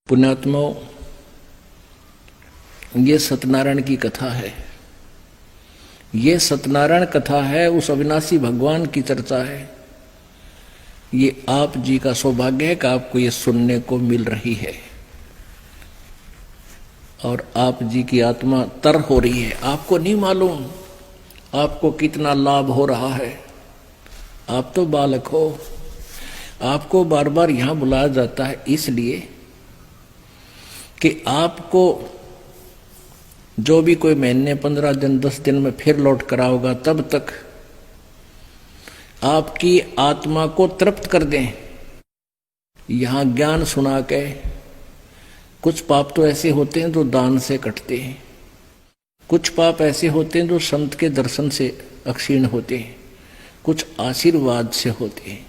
पुण्यात्माओं, ये सत्यनारायण की कथा है। ये सत्यनारायण कथा है, उस अविनाशी भगवान की चर्चा है। ये आप जी का सौभाग्य है कि आपको ये सुनने को मिल रही है और आप जी की आत्मा तर हो रही है। आपको नहीं मालूम आपको कितना लाभ हो रहा है। आप तो बालक हो। आपको बार बार यहां बुलाया जाता है इसलिए कि आपको जो भी कोई महीने 15 दिन 10 दिन में फिर लौट कर आओगा, तब तक आपकी आत्मा को तृप्त कर दें। यहां ज्ञान सुना के कुछ पाप तो ऐसे होते हैं जो दान से कटते हैं, कुछ पाप ऐसे होते हैं जो संत के दर्शन से अक्षीण होते हैं, कुछ आशीर्वाद से होते हैं,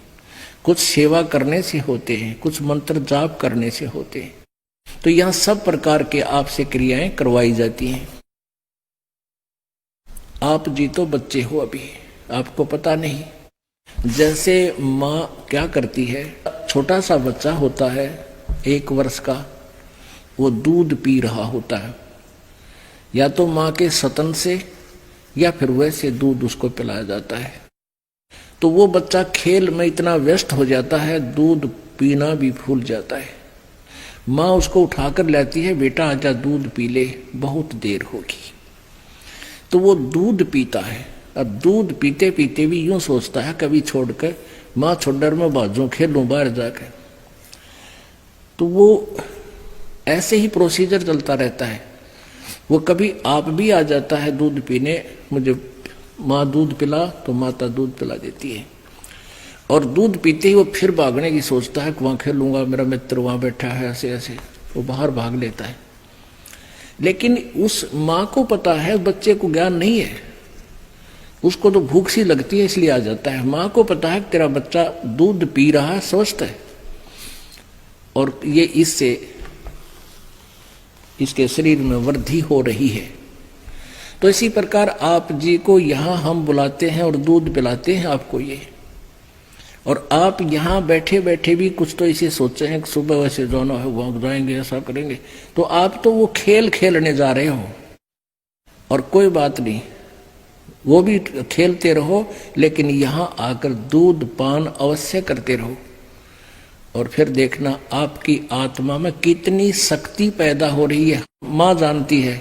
कुछ सेवा करने से होते हैं, कुछ मंत्र जाप करने से होते हैं। तो यहां सब प्रकार के आपसे क्रियाएं करवाई जाती हैं। आप जी तो बच्चे हो, अभी आपको पता नहीं। जैसे माँ क्या करती है, छोटा सा बच्चा होता है 1 वर्ष का, वो दूध पी रहा होता है, या तो माँ के स्तन से या फिर वैसे दूध उसको पिलाया जाता है। तो वो बच्चा खेल में इतना व्यस्त हो जाता है, दूध पीना भी भूल जाता है। माँ उसको उठाकर लाती है, बेटा आजा दूध पी ले, बहुत देर होगी। तो वो दूध पीता है और दूध पीते पीते भी यूं सोचता है कभी छोड़कर माँ छोड़कर मैं बाजू खेलूं बाहर जाकर। तो वो ऐसे ही प्रोसीजर चलता रहता है। वो कभी आप भी आ जाता है दूध पीने, मुझे माँ दूध पिला, तो माता दूध पिला देती है और दूध पीते ही वो फिर भागने की सोचता है कि वहां खेलूंगा, मेरा मित्र वहां बैठा है, ऐसे ऐसे वो बाहर भाग लेता है। लेकिन उस माँ को पता है, बच्चे को ज्ञान नहीं है, उसको तो भूख सी लगती है इसलिए आ जाता है। माँ को पता है कि तेरा बच्चा दूध पी रहा है, स्वस्थ है और ये इससे इसके शरीर में वृद्धि हो रही है। तो इसी प्रकार आप जी को यहां हम बुलाते हैं और दूध पिलाते हैं आपको ये। और आप यहां बैठे बैठे भी कुछ तो इसे सोचे हैं कि सुबह वैसे जाना है, वहां जाएंगे, ऐसा करेंगे। तो आप तो वो खेल खेलने जा रहे हो और कोई बात नहीं, वो भी खेलते रहो, लेकिन यहां आकर दूध पान अवश्य करते रहो। और फिर देखना आपकी आत्मा में कितनी शक्ति पैदा हो रही है। माँ जानती है,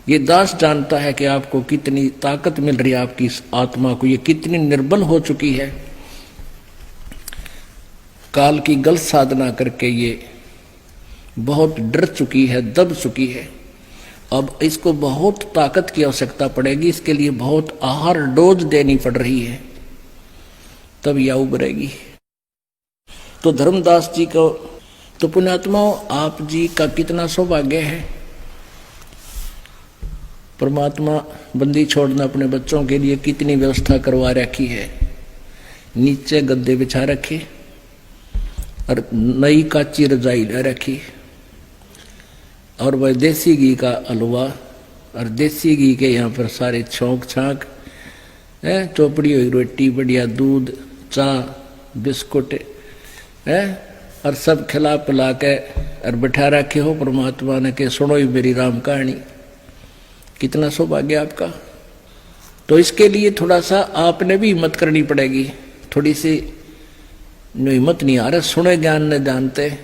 ये दास जानता है कि आपको कितनी ताकत मिल रही है, आपकी इस आत्मा को ये कितनी निर्बल हो चुकी है। काल की गलत साधना करके ये बहुत डर चुकी है, दब चुकी है। अब इसको बहुत ताकत की आवश्यकता पड़ेगी, इसके लिए बहुत आहार डोज देनी पड़ रही है, तब यह उभरेगी। तो धर्मदास जी को, तो पुण्यात्माओं आप जी का कितना सौभाग्य है। परमात्मा बंदी छोड़ना अपने बच्चों के लिए कितनी व्यवस्था करवा रखी है। नीचे गद्दे बिछा रखे और नई काची रजाई ले रखी और वह देसी घी का हलवा और देसी घी के यहाँ पर सारे छौंक छाँक है, चौपड़ी हुई रोटी, बढ़िया दूध, चाय, बिस्कुट है और सब खिला पिला के और बिठा रखे हो परमात्मा ने कि सुनो ही मेरी राम कहानी। कितना सौभाग्य आपका। तो इसके लिए थोड़ा सा आपने भी हिम्मत करनी पड़ेगी। थोड़ी सी हिम्मत नहीं आ रहा, सुने ज्ञान न जानते।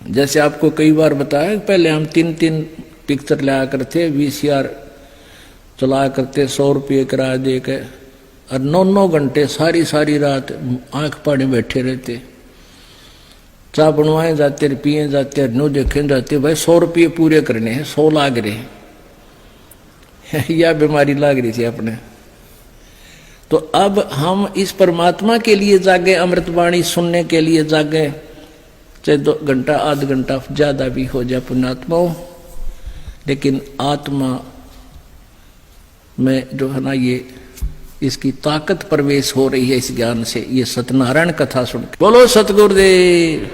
जैसे आपको कई बार बताया, पहले हम 3 पिक्चर लाया करते, VCR चलाया करते, 100 रुपये किराया दे के, और 9 घंटे सारी रात आंख पानी बैठे रहते, चाय बनवाए जाते, पिए जाते, नो देखे जाते। भाई 100 रुपये पूरे करने हैं, 100 लाग रहे या बीमारी लाग रही थी अपने। तो अब हम इस परमात्मा के लिए जागे, अमृतवाणी सुनने के लिए जागे, चाहे 2 घंटा आध घंटा ज्यादा भी हो जाए पुण्यात्माओं, लेकिन आत्मा में जो है ना ये इसकी ताकत प्रवेश हो रही है इस ज्ञान से। ये सत्यनारायण कथा सुन के बोलो सतगुरुदेव।